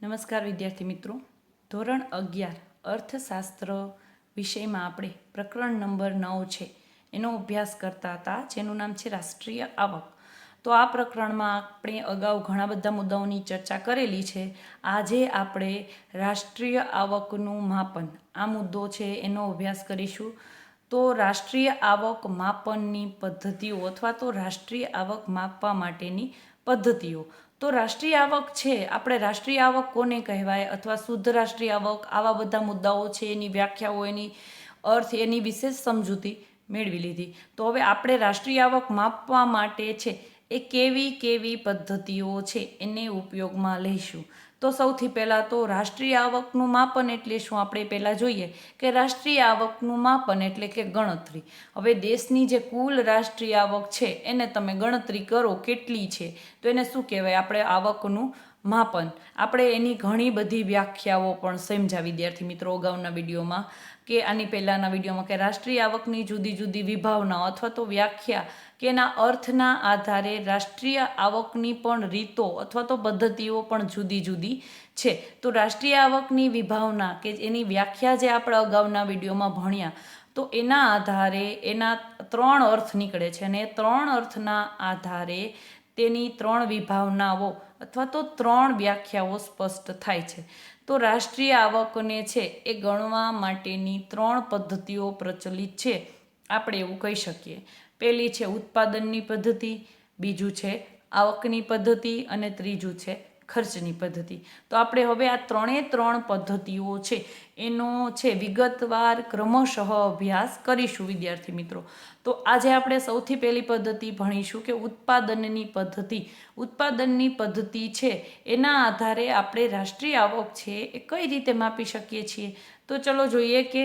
નમસ્કાર વિદ્યાર્થી મિત્રો. ધોરણ 11 અર્થશાસ્ત્ર વિષયમાં આપણે પ્રકરણ નંબર 9 છે એનો અભ્યાસ કરતા હતા, જેનું નામ છે રાષ્ટ્રીય આવક. તો આ પ્રકરણમાં આપણે અગાઉ ઘણા બધા મુદ્દાઓની ચર્ચા કરેલી છે. આજે આપણે રાષ્ટ્રીય આવકનું માપન, આ મુદ્દો છે એનો અભ્યાસ કરીશું. તો રાષ્ટ્રીય આવક માપનની પદ્ધતિઓ અથવા તો રાષ્ટ્રીય આવક માપવા માટેની પદ્ધતિઓ. તો રાષ્ટ્રીય આવક છે, આપણે રાષ્ટ્રીય આવક કોને કહેવાય અથવા શુદ્ધ રાષ્ટ્રીય આવક, આવા બધા મુદ્દાઓ છે, એની વ્યાખ્યાઓ, એની અર્થ, એની વિશેષ સમજૂતી મેળવી લીધી. તો હવે આપણે રાષ્ટ્રીય આવક માપવા માટે છે એ કેવી કેવી પદ્ધતિઓ છે એને ઉપયોગમાં લઈશું. તો સૌથી પહેલાં તો રાષ્ટ્રીય આવકનું માપન એટલે શું, આપણે પહેલાં જોઈએ કે રાષ્ટ્રીય આવકનું માપન એટલે કે ગણતરી. હવે દેશની જે કુલ રાષ્ટ્રીય આવક છે એને તમે ગણતરી કરો કેટલી છે, તો એને શું કહેવાય, આપણે આવકનું માપન. આપણે એની ઘણી બધી વ્યાખ્યાઓ પણ સમજ્યા વિદ્યાર્થી મિત્રો અગાઉના વિડીયોમાં, કે આની પહેલાંના વિડીયોમાં, કે રાષ્ટ્રીય આવકની જુદી જુદી વિભાવનાઓ અથવા તો વ્યાખ્યા કે એના અર્થના આધારે રાષ્ટ્રીય આવકની પણ રીતો અથવા તો પદ્ધતિઓ પણ જુદી જુદી છે. તો રાષ્ટ્રીય આવકની વિભાવના કે એની વ્યાખ્યા જે આપણે અગાઉના વિડીયોમાં ભણ્યા, તો એના આધારે એના 3 અર્થ નીકળે છે અને એ 3 અર્થના આધારે તેની 3 વિભાવનાઓ અથવા તો 3 વ્યાખ્યાઓ સ્પષ્ટ થાય છે. તો રાષ્ટ્રીય આવકને છે એ ગણવા માટેની 3 પદ્ધતિઓ પ્રચલિત છે, આપણે એવું કહી શકીએ. પહેલી છે ઉત્પાદનની પદ્ધતિ, બીજું છે આવકની પદ્ધતિ અને ત્રીજું છે ખર્ચની પદ્ધતિ. તો આપણે હવે આ 3 પદ્ધતિઓ છે એનો છે વિગતવાર ક્રમશઃ અભ્યાસ કરીશું વિદ્યાર્થી મિત્રો. તો આજે આપણે સૌથી પહેલી પદ્ધતિ ભણીશું કે ઉત્પાદનની પદ્ધતિ. ઉત્પાદનની પદ્ધતિ છે એના આધારે આપણે રાષ્ટ્રીય આવક છે એ કઈ રીતે માપી શકીએ છીએ. તો ચલો જોઈએ કે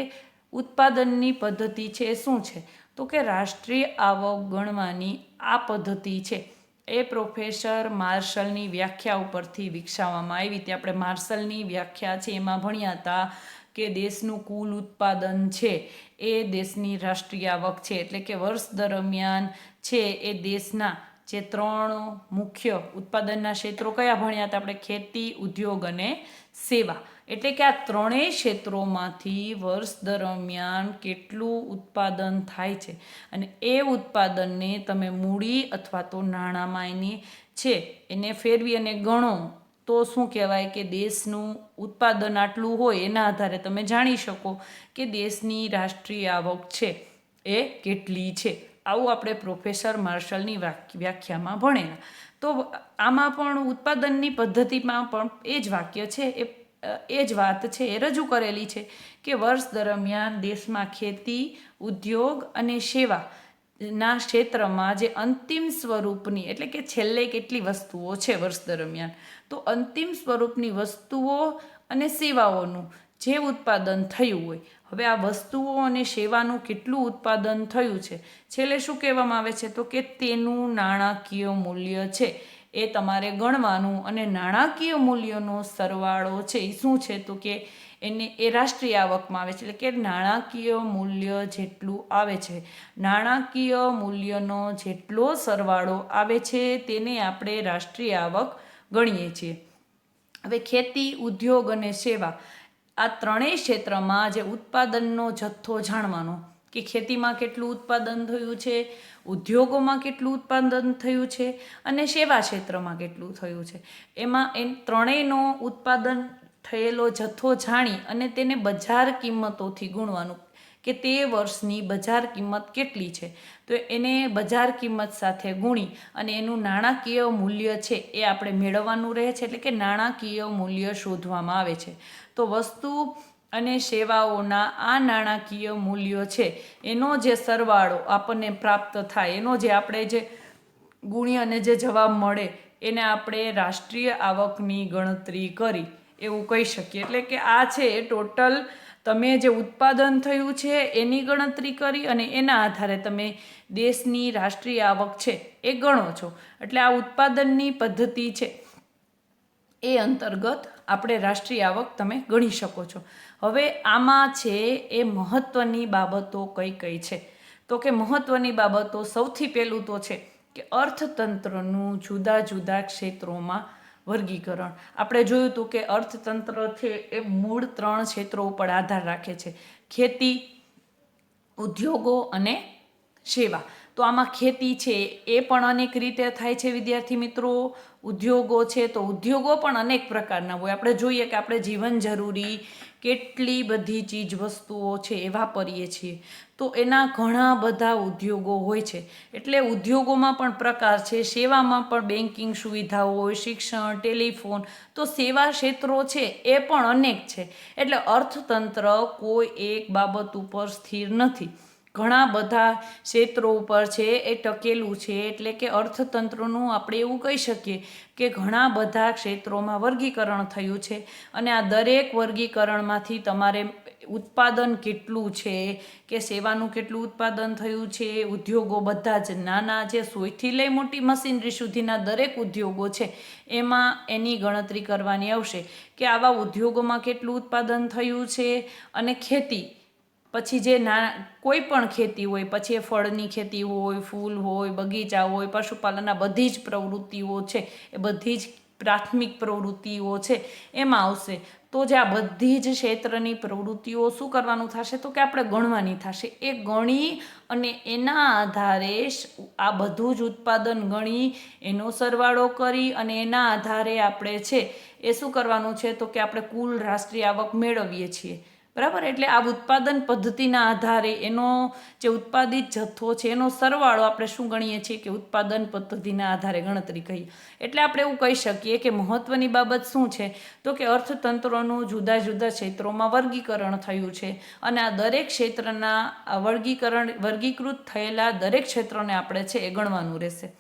ઉત્પાદનની પદ્ધતિ છે એ શું છે. તો કે રાષ્ટ્રીય આવક ગણવાની આ પદ્ધતિ છે એ પ્રોફેસર માર્શલની વ્યાખ્યા ઉપરથી વિકસાવવામાં આવી હતી. આપણે માર્શલની વ્યાખ્યા છે એમાં ભણ્યા હતા કે દેશનું કુલ ઉત્પાદન છે એ દેશની રાષ્ટ્રીય આવક છે. એટલે કે વર્ષ દરમિયાન છે એ દેશના જે 3 મુખ્ય ઉત્પાદનના ક્ષેત્રો કયા ભણ્યા હતા આપણે, ખેતી, ઉદ્યોગ અને સેવા. એટલે કે આ 3 ક્ષેત્રોમાંથી વર્ષ દરમિયાન કેટલું ઉત્પાદન થાય છે અને એ ઉત્પાદનને તમે મૂડી અથવા તો નાણાંમાં એની છે એને ફેરવી અને ગણો તો શું કહેવાય કે દેશનું ઉત્પાદન આટલું હોય, એના આધારે તમે જાણી શકો કે દેશની રાષ્ટ્રીય આવક છે એ કેટલી છે. આવું આપણે પ્રોફેસર માર્શલની વ્યાખ્યામાં ભણેલા. તો આમાં પણ ઉત્પાદનની પદ્ધતિમાં પણ એ જ વાક્ય છે, એ જ વાત છે એ રજૂ કરેલી છે કે વર્ષ દરમિયાન દેશમાં ખેતી, ઉદ્યોગ અને સેવાના ક્ષેત્રમાં જે અંતિમ સ્વરૂપની, એટલે કે છેલ્લે કેટલી વસ્તુઓ છે વર્ષ દરમિયાન, તો અંતિમ સ્વરૂપની વસ્તુઓ અને સેવાઓનું જે ઉત્પાદન થયું હોય, હવે આ વસ્તુઓ અને સેવાનું કેટલું ઉત્પાદન થયું છે, છેલ્લે શું કહેવામાં આવે છે, તો કે તેનું નાણાકીય મૂલ્ય છે એ તમારે ગણવાનું. અને નાણાકીય મૂલ્યનો સરવાળો છે એ શું છે, તો કે એને એ રાષ્ટ્રીય આવકમાં આવે છે. એટલે કે નાણાકીય મૂલ્ય જેટલું આવે છે, નાણાકીય મૂલ્યનો જેટલો સરવાળો આવે છે તેને આપણે રાષ્ટ્રીય આવક ગણીએ છીએ. હવે ખેતી, ઉદ્યોગ અને સેવા, આ 3 ક્ષેત્રમાં જે ઉત્પાદનનો જથ્થો જાણવાનો, કે ખેતીમાં કેટલું ઉત્પાદન થયું છે, ઉદ્યોગોમાં કેટલું ઉત્પાદન થયું છે અને સેવા ક્ષેત્રમાં કેટલું થયું છે. એમાં એ 3નો ઉત્પાદન થયેલો જથ્થો જાણી અને તેને બજાર કિંમતોથી ગુણવાનું કે તે વર્ષની બજાર કિંમત કેટલી છે, તો એને બજાર કિંમત સાથે ગુણી અને એનું નાણાકીય મૂલ્ય છે એ આપણે મેળવવાનું રહે છે. એટલે કે નાણાકીય મૂલ્ય શોધવામાં આવે છે. તો વસ્તુ અને સેવાઓના આ નાણાકીય મૂલ્યો છે એનો જે સરવાળો આપણને પ્રાપ્ત થાય, એનો જે આપણે જે ગુણી અને જે જવાબ મળે એને આપણે રાષ્ટ્રીય આવકની ગણતરી કરી એવું કહી શકીએ. એટલે કે આ છે ટોટલ તમે જે ઉત્પાદન થયું છે એની ગણતરી કરી અને એના આધારે તમે દેશની રાષ્ટ્રીય આવક છે એ ગણો છો. એટલે આ ઉત્પાદનની પદ્ધતિ છે એ અંતર્ગત આપણે રાષ્ટ્રીય આવક તમે ગણી શકો છો. હવે આમાં છે એ મહત્ત્વની બાબતો કઈ કઈ છે, તો કે મહત્ત્વની બાબતો સૌથી પહેલું તો છે કે અર્થતંત્રનું જુદા જુદા ક્ષેત્રોમાં વર્ગીકરણ આપણે જોયું હતું કે અર્થતંત્ર છે એ મૂળ 3 ક્ષેત્રો ઉપર આધાર રાખે છે: ખેતી, ઉદ્યોગો અને સેવા. તો આમાં ખેતી છે એ પણ અનેક રીતે થાય છે વિદ્યાર્થી મિત્રો. ઉદ્યોગો છે તો ઉદ્યોગો પણ અનેક પ્રકારના હોય. આપણે જોઈએ કે આપણે જીવન જરૂરી કેટલી બધી ચીજ વસ્તુઓ છે એ વાપરીએ છીએ, તો એના ઘણા બધા ઉદ્યોગો હોય છે. એટલે ઉદ્યોગોમાં પણ પ્રકાર છે, સેવામાં પણ બેન્કિંગ સુવિધાઓ હોય, શિક્ષણ, ટેલિફોન. તો સેવા ક્ષેત્રો છે એ પણ અનેક છે. એટલે અર્થતંત્ર કોઈ એક બાબત ઉપર સ્થિર નથી, ઘણા બધા ક્ષેત્રો ઉપર છે એ ટકેલું છે. એટલે કે અર્થતંત્રનું આપણે એવું કહી શકીએ કે ઘણા બધા ક્ષેત્રોમાં વર્ગીકરણ થયું છે, અને આ દરેક વર્ગીકરણમાંથી તમારે ઉત્પાદન કેટલું છે, કે સેવાનું કેટલું ઉત્પાદન થયું છે, ઉદ્યોગો બધા જ નાના છે, સૌથી લઈ મોટી મશીનરી સુધીના દરેક ઉદ્યોગો છે, એમાં એની ગણતરી કરવાની આવશે કે આવા ઉદ્યોગોમાં કેટલું ઉત્પાદન થયું છે. અને ખેતી પછી જે કોઈ પણ ખેતી હોય, પછી એ ફળની ખેતી હોય, ફૂલ હોય, બગીચા હોય, પશુપાલનના બધી જ પ્રવૃત્તિઓ છે એ બધી જ પ્રાથમિક પ્રવૃત્તિઓ છે એમાં આવશે. તો જે આ બધી જ ક્ષેત્રની પ્રવૃત્તિઓ શું કરવાનું થશે, તો કે આપણે ગણવાની થશે. એ ગણી અને એના આધારે આ બધું જ ઉત્પાદન ગણી એનો સરવાળો કરી અને એના આધારે આપણે છે એ શું કરવાનું છે, તો કે આપણે કુલ રાષ્ટ્રીય આવક મેળવીએ છીએ. બરાબર. એટલે આ ઉત્પાદન પદ્ધતિના આધારે એનો જે ઉત્પાદિત જથ્થો છે એનો સરવાળો આપણે શું ગણીએ છીએ, કે ઉત્પાદન પદ્ધતિના આધારે ગણતરી કહીએ. એટલે આપણે એવું કહી શકીએ કે મહત્વની બાબત શું છે, તો કે અર્થતંત્રનું જુદા જુદા ક્ષેત્રોમાં વર્ગીકરણ થયું છે, અને આ દરેક ક્ષેત્રના વર્ગીકૃત થયેલા દરેક ક્ષેત્રોને આપણે છે એ ગણવાનું રહેશે.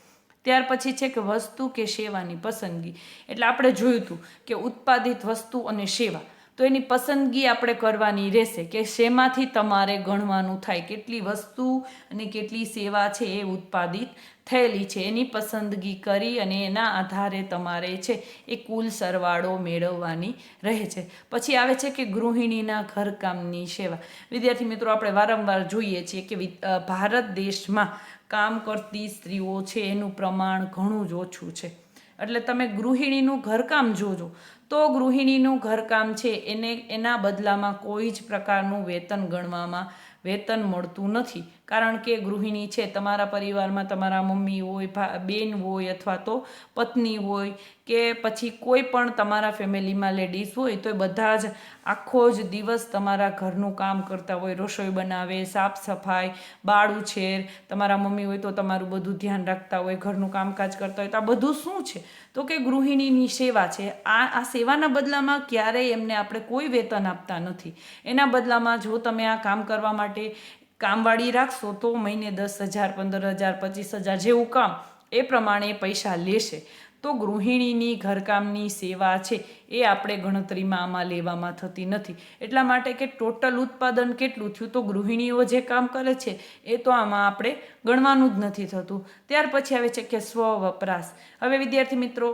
ત્યાર પછી છે કે વસ્તુ કે સેવાની પસંદગી. એટલે આપણે જોયું હતું કે ઉત્પાદિત વસ્તુ અને સેવા, તો એની પસંદગી આપણે કરવાની રહેશે કે શેમાંથી તમારે ગણવાનું થાય, કેટલી વસ્તુ અને કેટલી સેવા છે એ ઉત્પાદિત થયેલી છે, એની પસંદગી કરી અને એના આધારે તમારે છે એ કુલ સરવાળો મેળવવાની રહે છે. પછી આવે છે કે ગૃહિણીના ઘરકામની સેવા. વિદ્યાર્થી મિત્રો, આપણે વારંવાર જોઈએ છીએ કે ભારત દેશમાં કામ કરતી સ્ત્રીઓ છે એનું પ્રમાણ ઘણું જ ઓછું છે. એટલે તમે ગૃહિણીનું ઘરકામ જોજો તો ગૃહિણીનું ઘરકામ છે એના બદલામાં કોઈ જ પ્રકારનું વેતન મળતું નથી. કારણ કે ગૃહિણી છે તમારા પરિવારમાં તમારા મમ્મી હોય, બેન હોય, અથવા તો પત્ની હોય, કે પછી કોઈ પણ તમારા ફેમિલીમાં લેડીઝ હોય, તો એ બધા જ આખો જ દિવસ તમારા ઘરનું કામ કરતા હોય, રસોઈ બનાવે, સાફ સફાઈ, બાળ ઉછેર, તમારા મમ્મી હોય તો તમારું બધું ધ્યાન રાખતા હોય, ઘરનું કામકાજ કરતા હોય. તો આ બધું શું છે, તો કે ગૃહિણીની સેવા છે. આ સેવાના બદલામાં ક્યારેય એમને આપણે કોઈ વેતન આપતા નથી. એના બદલામાં જો તમે આ કામ કરવા માટે કામવાળી રાખશો તો મહિને 10,000, 15,000, 25,000 જેવું કામ એ પ્રમાણે પૈસા લેશે. તો ગૃહિણીની ઘરકામની સેવા છે એ આપણે ગણતરીમાં આમાં લેવામાં થતી નથી. એટલા માટે કે ટોટલ ઉત્પાદન કેટલું થયું, તો ગૃહિણીઓ જે કામ કરે છે એ તો આમાં આપણે ગણવાનું જ નથી થતું. ત્યાર પછી આવે છે કે સ્વ વપરાશ. હવે વિદ્યાર્થી મિત્રો,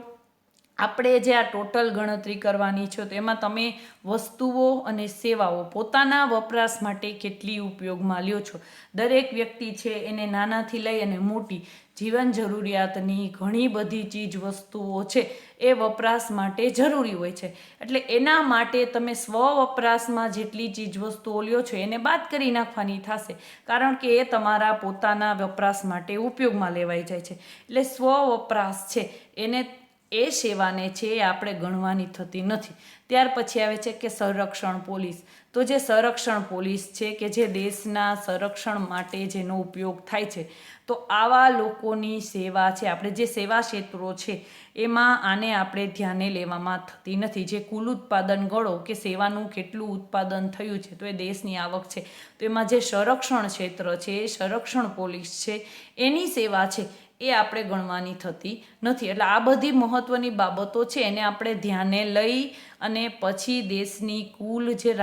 આપણે જે આ ટોટલ ગણતરી કરવાની છે તો એમાં તમે વસ્તુઓ અને સેવાઓ પોતાના વપરાશ માટે કેટલી ઉપયોગમાં લ્યો છો. દરેક વ્યક્તિ છે એને નાનાથી લઈ અને મોટી જીવન જરૂરિયાતની ઘણી બધી ચીજ વસ્તુઓ છે એ વપરાશ માટે જરૂરી હોય છે. એટલે એના માટે તમે સ્વ વપરાશમાં જેટલી ચીજ વસ્તુઓ લ્યો છો એને બાદ કરી નાખવાની થશે, કારણ કે એ તમારા પોતાના વપરાશ માટે ઉપયોગમાં લેવાઈ જાય છે. એટલે સ્વ વપરાશ છે એ સેવાને છે એ આપણે ગણવાની થતી નથી. ત્યાર પછી આવે છે કે સંરક્ષણ પોલીસ. તો જે સંરક્ષણ પોલીસ છે કે જે દેશના સંરક્ષણ માટે જેનો ઉપયોગ થાય છે, તો આવા લોકોની સેવા છે, આપણે જે સેવા ક્ષેત્રો છે એમાં આને આપણે ધ્યાને લેવામાં થતી નથી. જે કુલ ઉત્પાદન ગણો કે સેવાનું કેટલું ઉત્પાદન થયું છે, તો એ દેશની આવક છે, તો એમાં જે સંરક્ષણ ક્ષેત્ર છે, સંરક્ષણ પોલીસ છે, એની સેવા છે એ આપણે ગણવાની થતી નથી. એટલે આ બધી મહત્વની બાબતો છે એને આપણે ધ્યાને લઈ અને પછી દેશની કુલ જે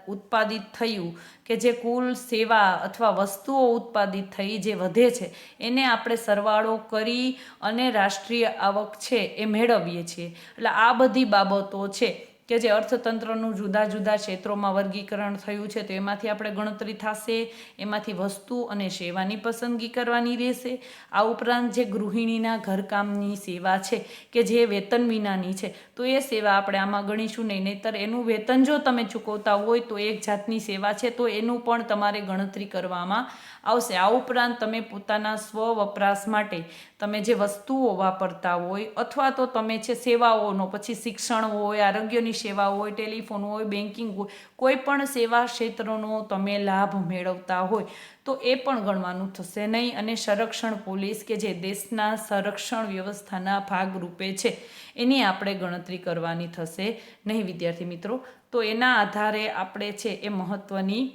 ઉત્પાદિત થયું કે જે કુલ સેવા અથવા વસ્તુઓ ઉત્પાદિત થઈ જે વધે છે એને આપણે સરવાળો કરી અને રાષ્ટ્રીય આવક છે એ મેળવીએ છીએ. એટલે આ બધી બાબતો છે કે જે અર્થતંત્રનું જુદા જુદા ક્ષેત્રોમાં વર્ગીકરણ થયું છે તો એમાંથી આપણે ગણતરી થશે, એમાંથી વસ્તુ અને સેવાની પસંદગી કરવાની રહેશે. આ ઉપરાંત જે ગૃહિણીના ઘરકામની સેવા છે કે જે વેતન વિનાની છે તો એ સેવા આપણે આમાં ગણીશું નહીં, નહીંતર એનું વેતન જો તમે ચૂકવતા હોય તો એક જાતની સેવા છે તો એનું પણ તમારે ગણતરી કરવામાં આવશે. આ ઉપરાંત તમે પોતાના સ્વ વપરાશ માટે તમે જે વસ્તુઓ વાપરતા હોય અથવા તો તમે છે સેવાઓનો, પછી શિક્ષણ હોય, આરોગ્યની સેવા હોય, ટેલિફોન હોય, બેન્કિંગ હોય, કોઈ પણ સેવા ક્ષેત્રનો તમે લાભ મેળવતા હોય તો એ પણ ગણવાનું થશે નહીં. અને સંરક્ષણ પોલીસ કે જે દેશના સંરક્ષણ વ્યવસ્થાના ભાગરૂપે છે એની આપણે ગણતરી કરવાની થશે નહીં વિદ્યાર્થી મિત્રો. તો એના આધારે આપણે છે એ મહત્ત્વની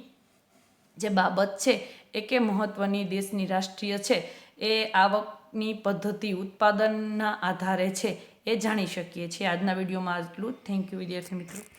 જે બાબત છે એ કે મહત્ત્વની દેશની રાષ્ટ્રીય છે એ આવકની પદ્ધતિ ઉત્પાદનના આધારે છે એ જાણી શકીએ છીએ. આજના વિડીયોમાં આટલું જ. થેન્ક યુ વિદ્યાર્થી મિત્રો.